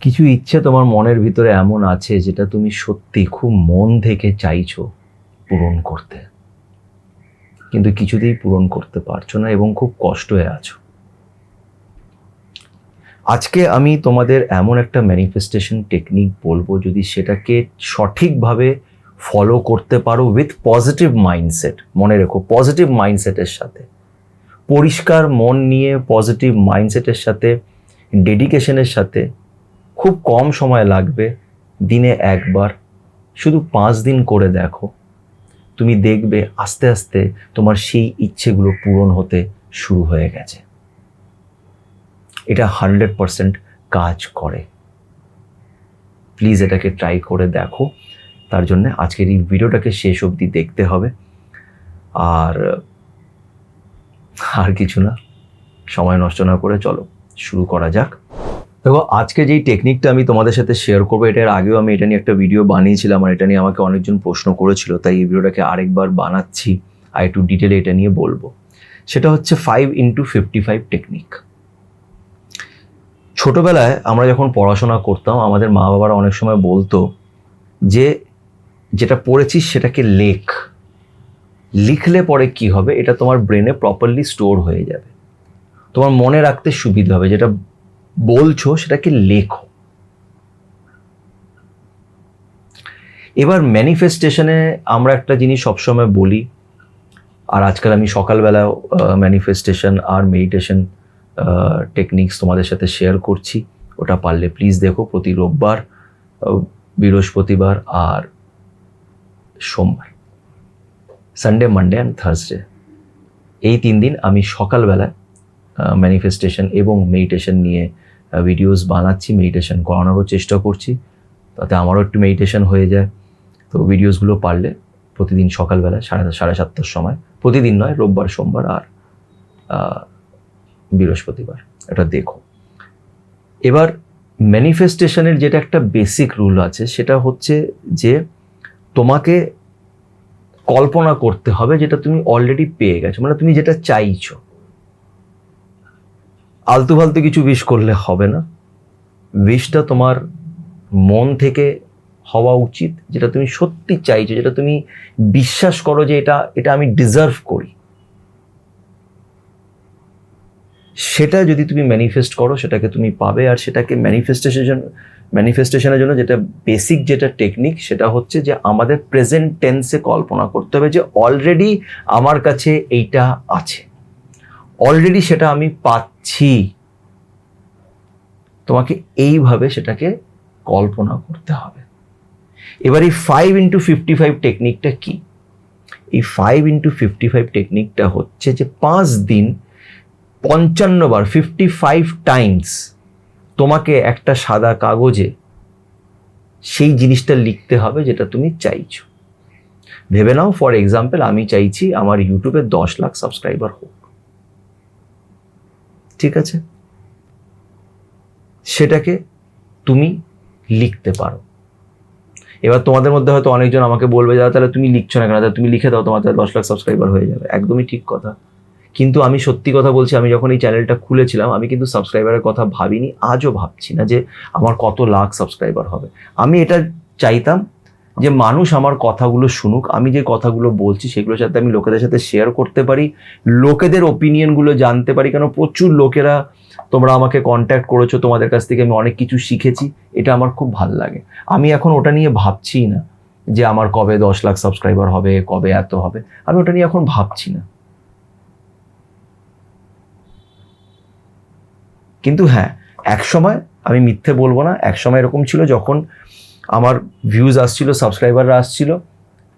কিছু ইচ্ছে তোমার মনের ভিতরে এমন আছে যেটা তুমি সত্যি খুব মন থেকে চাইছো পূরণ করতে, কিন্তু কিছুতেই পূরণ করতে পারছো না এবং খুব কষ্ট হয়ে আছো। আজকে আমি তোমাদের এমন একটা ম্যানিফেস্টেশন টেকনিক বলবো, যদি সেটাকে সঠিকভাবে ফলো করতে পারো উইথ পজিটিভ মাইন্ডসেট, মনে রেখো পজিটিভ মাইন্ডসেটের সাথে, পরিষ্কার মন নিয়ে পজিটিভ মাইন্ডসেটের সাথে, ডেডিকেশনের সাথে, খুব কম সময় লাগবে, দিনে একবার, শুধু 5 দিন করে দেখো, তুমি দেখবে আস্তে আস্তে তোমার সেই ইচ্ছেগুলো পূরণ হতে শুরু হয়ে গেছে। এটা 100% কাজ করে। প্লিজ এটাকে ট্রাই করে দেখো। তার জন্য আজকের এই ভিডিওটাকে শেষ অবধি দেখতে হবে। আর কিছু না, সময় নষ্ট না করে চলো শুরু করা যাক। দেখো, আজকে যেই টেকনিকটা আমি তোমাদের সাথে শেয়ার করবো, এটার আগেও আমি এটা নিয়ে একটা ভিডিও বানিয়েছিলাম, আর এটা নিয়ে আমাকে অনেকজন প্রশ্ন করেছিল, তাই এই ভিডিওটাকে আরেকবার বানাচ্ছি আর একটু ডিটেলে এটা নিয়ে বলবো। সেটা হচ্ছে 5x55 টেকনিক। ছোটবেলায় আমরা যখন পড়াশোনা করতাম, আমাদের মা বাবারা অনেক সময় বলতো যে যেটা পড়েছিস সেটাকে লিখলে পরে কি হবে, এটা তোমার ব্রেনে প্রপারলি স্টোর হয়ে যাবে, তোমার মনে রাখতে সুবিধা হবে, যেটা বলছো সেটাকে লেখো। এবার ম্যানিফেস্টেশনে আমরা একটা জিনিস সবসময় বলি, আর আজকাল আমি সকালবেলাও ম্যানিফেস্টেশন আর মেডিটেশন টেকনিক্স তোমাদের সাথে শেয়ার করছি, ওটা পারলে প্লিজ দেখো। প্রতি রোববার, বৃহস্পতিবার আর সোমবার, সানডে, মানডে অ্যান্ড থার্সডে, এই 3 দিন আমি সকালবেলায় ম্যানিফেস্টেশন এবং মেডিটেশন নিয়ে ভিডিওস বানাচ্ছি, মেডিটেশন করানোরও চেষ্টা করছি, তাতে আমারও একটু মেডিটেশন হয়ে যায়। তো ভিডিওসগুলো পারলে প্রতিদিন সকালবেলা 7:30 সময়, প্রতিদিন নয়, রোববার, সোমবার আর বৃহস্পতিবার, এটা দেখো। এবার ম্যানিফেস্টেশনের যেটা একটা বেসিক রুল আছে, সেটা হচ্ছে যে তোমাকে কল্পনা করতে হবে যেটা তুমি অলরেডি পেয়ে গেছো, মানে তুমি যেটা চাইছো। আলতু ফালতু কিছু উইশ করলে হবে না, উইশটা তোমার মন থেকে হওয়া উচিত, যেটা তুমি সত্যি চাইছো, যেটা তুমি বিশ্বাস করো যে এটা আমি ডিজার্ভ করি। সেটা যদি তুমি ম্যানিফেস্ট করো, সেটাকে তুমি পাবে। আর সেটাকে ম্যানিফেস্টেশনের জন্য যেটা বেসিক যেটা টেকনিক, সেটা হচ্ছে যে আমাদের প্রেজেন্ট টেন্সে কল্পনা করতে হবে যে অলরেডি আমার কাছে এইটা আছে, অলরেডি সেটা আমি পাচ্ছি। তোমাকে এইভাবে সেটাকে কল্পনা করতে হবে। এবার এই 5x55 টেকনিকটা কি? এই 5x55 টেকনিকটা হচ্ছে যে 5 দিন 55 বার, 55 টাইমস তোমাকে একটা সাদা কাগজে সেই জিনিসটা লিখতে হবে যেটা তুমি চাইছো। ভেবে নাও, ফর এক্সাম্পল, আমি চাইছি আমার ইউটিউবে 10 লাখ সাবস্ক্রাইবার হোক, ঠিক আছে? সেটাকে তুমি লিখতে পারো। এবার তোমাদের মধ্যে হয়তো অনেকজন আমাকে বলবে, যারা তাহলে তুমি লিখছো না কেন, তাহলে তুমি লিখে দাও, তোমার 10 লাখ সাবস্ক্রাইবার হয়ে যাবে। একদমই ঠিক কথা, কিন্তু আমি সত্যি কথা বলছি, আমি যখন এই চ্যানেলটা খুলেছিলাম, আমি কিন্তু সাবস্ক্রাইবারের কথা ভাবিনি, আজও ভাবছি না যে আমার কত লাখ সাবস্ক্রাইবার হবে। আমি এটা চাইতাম যে মানুষ আমার কথাগুলো শুনুক, আমি যে কথাগুলো বলছি সেগুলোর সাথে আমি লোকেদের সাথে শেয়ার করতে পারি, লোকেদের ওপিনিয়নগুলো জানতে পারি। কেন, প্রচুর লোকেরা তোমরা আমাকে কন্ট্যাক্ট করেছো, তোমাদের কাছ থেকে আমি অনেক কিছু শিখেছি, এটা আমার খুব ভালো লাগে। আমি এখন ওটা নিয়ে ভাবছি না যে আমার কবে 10 লাখ সাবস্ক্রাইবার হবে, কবে এত হবে, আমি ওটা নিয়ে এখন ভাবছি না। কিন্তু হ্যাঁ, এক সময়, আমি মিথ্যে বলবো না, এক সময় এরকম ছিল যখন আমার ভিউজ আসছিল, সাবস্ক্রাইবাররা আসছিল,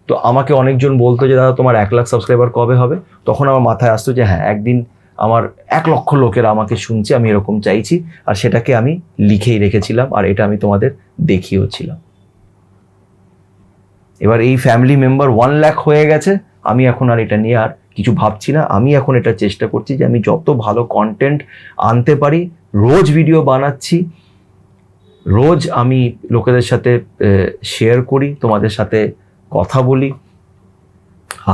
তো আমাকে অনেকজন বলতো যে দাদা তোমার 1 লাখ সাবস্ক্রাইবার কবে হবে? তখন আমার মাথায় আসতো যে হ্যাঁ, একদিন আমার 1 লক্ষ লোকেরা আমাকে শুনছে, আমি এরকম চাইছি, আর সেটাকে আমি লিখেই রেখেছিলাম, আর এটা আমি তোমাদের দেখিয়েও ছিলাম। এবার এই ফ্যামিলি মেম্বার 1 লাখ হয়ে গেছে, আমি এখন আর এটা নিয়ে আর কিছু ভাবছি না। আমি এখন এটা চেষ্টা করছি যে আমি যত ভালো কন্টেন্ট আনতে পারি, রোজ ভিডিও বানাচ্ছি, রোজ আমি লোকেদের সাথে শেয়ার করি, তোমাদের সাথে কথা বলি।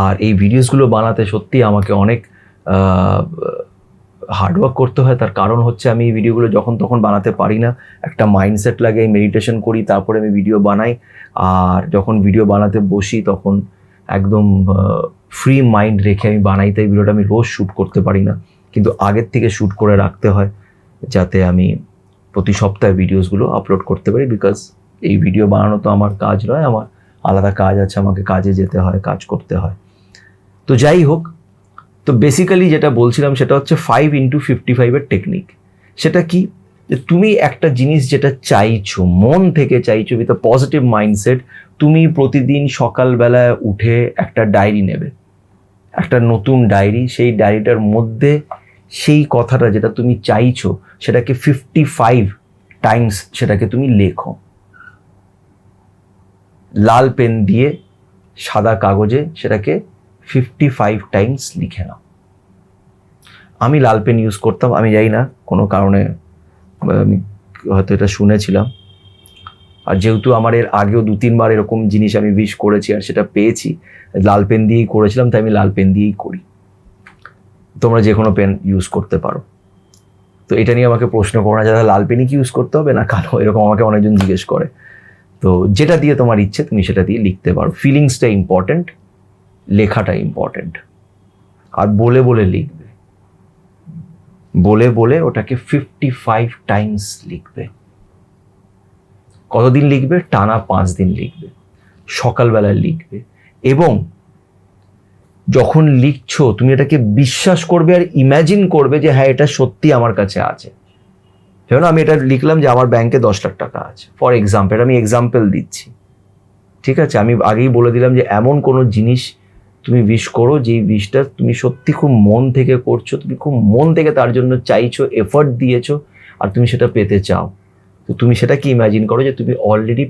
আর এই ভিডিওসগুলো বানাতে সত্যি আমাকে অনেক হার্ডওয়ার্ক করতে হয়। তার কারণ হচ্ছে আমি এই ভিডিওগুলো যখন তখন বানাতে পারি না, একটা মাইন্ডসেট লাগে, মেডিটেশন করি, তারপরে আমি ভিডিও বানাই। আর যখন ভিডিও বানাতে বসি তখন একদম ফ্রি মাইন্ড রেখে আমি বানাই, তাই ভিডিওটা আমি রোজ শ্যুট করতে পারি না, কিন্তু আগের থেকে শ্যুট করে রাখতে হয় যাতে আমি প্রতি সপ্তাহে ভিডিওসগুলো আপলোড করতে পারি। বিকজ এই ভিডিও বানানো তো আমার কাজ নয়, আমার আলাদা কাজ আছে, আমাকে কাজে যেতে হয়, কাজ করতে হয়। তো যাই হোক, তো বেসিক্যালি যেটা বলছিলাম সেটা হচ্ছে 5x55 টেকনিক। সেটা কি, যে তুমি একটা জিনিস যেটা চাইছো, মন থেকে চাইছো, উইথ আ পজিটিভ মাইন্ডসেট, তুমি প্রতিদিন সকালবেলায় উঠে একটা ডায়েরি নেবে, একটা নতুন ডায়েরি। সেই ডায়েরিটার মধ্যে সেই কথাটা যেটা তুমি চাইছো সেটাকে 55 টাইমস সেটাকে তুমি লেখো। লাল পেন দিয়ে সাদা কাগজে সেটাকে 55 টাইমস লিখে নাও। আমি লাল পেন ইউজ করতাম, আমি জানি না কোনো কারণে আমি হয়তো এটা শুনেছিলাম, আর যেহেতু আমার এর আগেও 2-3 বার এরকম জিনিস আমি উইশ করেছি আর সেটা পেয়েছি, লাল পেন দিয়েই করেছিলাম, তাই আমি লাল পেন দিয়েই করি। তোমরা যে কোনো পেন ইউজ করতে পারো। তো এটা নিয়ে আমাকে প্রশ্ন করো না যারা লাল পেনই কি ইউজ করতে হবে না কালো, এরকম আমাকে অনেকজন জিজ্ঞেস করে। তো যেটা দিয়ে তোমার ইচ্ছে তুমি সেটা দিয়ে লিখতে পারো। ফিলিংসটা ইম্পর্টেন্ট, লেখাটা ইম্পর্টেন্ট। আর বলে বলে লিখবে, বলে বলে ওটাকে 55 টাইমস লিখবে। কতদিন লিখবে? টানা 5 দিন লিখবে, সকালবেলায় লিখবে। এবং যখন লিখছো তুমি এটাকে বিশ্বাস করবে আর ইমাজিন করবে যে হ্যাঁ এটা সত্যি আমার কাছে আছে। যেমন আমি এটা লিখলাম যে আমার ব্যাংকে 10 লাখ টাকা আছে, ফর এক্সাম্পল, আমি এক্সাম্পল দিচ্ছি, ঠিক আছে? আমি আগেই বলে দিলাম যে এমন কোনো জিনিস তুমি উইশ করো যেই উইশটা তুমি সত্যি খুব মন থেকে করছো, তুমি খুব মন থেকে তার জন্য চাইছো, এফর্ট দিয়েছো, আর তুমি সেটা পেতে চাও। তো তুমি সেটাকে ইমাজিন করো যে তুমি অলরেডি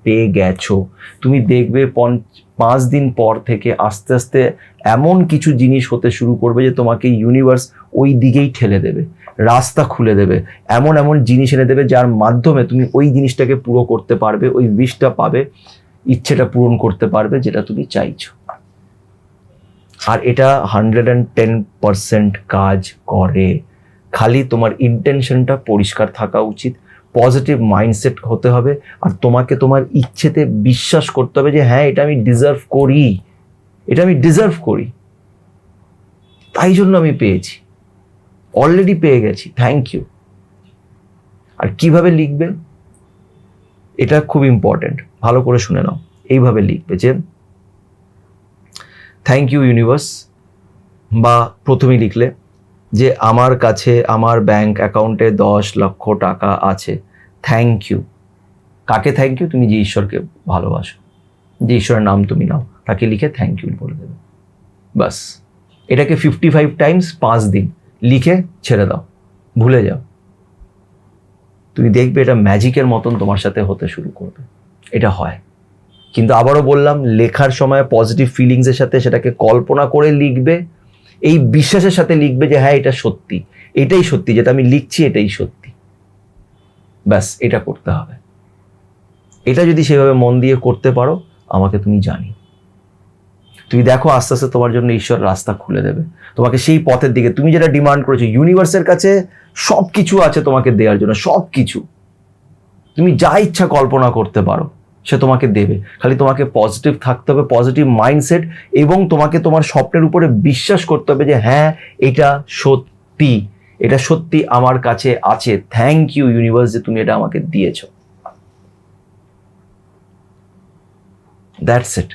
পেয়ে গেছো। তুমি দেখবে 5 দিন পর থেকে আস্তে আস্তে এমন কিছু জিনিস হতে শুরু করবে যে তোমাকে ইউনিভার্স ওই দিকেই ঠেলে দেবে, রাস্তা খুলে দেবে, এমন এমন জিনিস এনে দেবে যার মাধ্যমে তুমি ওই জিনিসটাকে পুরো করতে পারবে, ওই উইশটা পাবে, ইচ্ছেটা পূরণ করতে পারবে যেটা তুমি চাইছো। আর এটা 110% কাজ করে। খালি তোমার ইন্টেনশনটা পরিষ্কার থাকা উচিত, পজিটিভ মাইন্ডসেট হতে হবে, আর তোমাকে তোমার ইচ্ছেতে বিশ্বাস করতে হবে যে হ্যাঁ এটা আমি ডিজার্ভ করি, এটা আমি ডিজার্ভ করি, তাই জন্য আমি পেয়েছি, অলরেডি পেয়ে গেছি, থ্যাংক ইউ। আর কিভাবে লিখবে এটা খুব ইম্পর্টেন্ট, ভালো করে শুনে নাও। এইভাবে লিখবে যে থ্যাংক ইউ ইউনিভার্স, বা প্রথমেই লিখলে যে আমার কাছে আমার ব্যাংক অ্যাকাউন্টে 10 লক্ষ টাকা আছে, থ্যাংক ইউ। কাকে থ্যাংক ইউ? তুমি যে ঈশ্বরকে ভালোবাসো, যে ঈশ্বরের নাম তুমি নাও, তাকে লিখে থ্যাংক ইউ বলে দেবে। বাস, এটাকে 55 টাইমস 5 দিন লিখে ছেড়ে দাও, ভুলে যাও। তুমি দেখবে এটা ম্যাজিকের মতন তোমার সাথে হতে শুরু করবে। এটা হয়, কিন্তু আবারও বললাম, লেখার সময় পজিটিভ ফিলিংসের সাথে সেটাকে কল্পনা করে লিখবে, এই বিশ্বাসের সাথে লিখবে যে হ্যাঁ এটা সত্যি, এটাই সত্যি, যেটা আমি লিখছি এটাই সত্যি। ব্যাস, এটা করতে হবে। এটা যদি সেভাবে মন দিয়ে করতে পারো, আমাকে তুমি জানি, তুমি দেখো আস্তে আস্তে তোমার জন্য ঈশ্বর রাস্তা খুলে দেবে, তোমাকে সেই পথের দিকে। তুমি যেটা ডিমান্ড করেছো, ইউনিভার্সের কাছে সব কিছু আছে তোমাকে দেওয়ার জন্য, সব কিছু। তুমি যা ইচ্ছা কল্পনা করতে পারো, সে তোমাকে দেবে। খালি তোমাকে পজিটিভ থাকতে হবে, পজিটিভ মাইন্ডসেট, এবং তোমাকে তোমার স্বপ্নের উপরে বিশ্বাস করতে হবে যে হ্যাঁ এটা সত্যি, এটা সত্যি আমার কাছে আছে, থ্যাংক ইউ ইউনিভার্স যে তুমি এটা আমাকে দিয়েছো। That's it.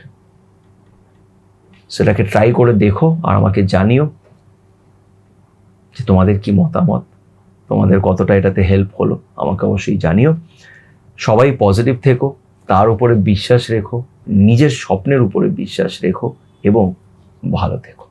সেটাকে ট্রাই করে দেখো আর আমাকে জানিও যে তোমাদের কি মতামত, তোমাদের কতটা এটাতে হেল্প হলো, আমাকে অবশ্যই জানিও। সবাই পজিটিভ থেকো, তার উপরে বিশ্বাস রেখো, নিজের স্বপ্নের উপরে বিশ্বাস রেখো, এবং ভালো থেকো।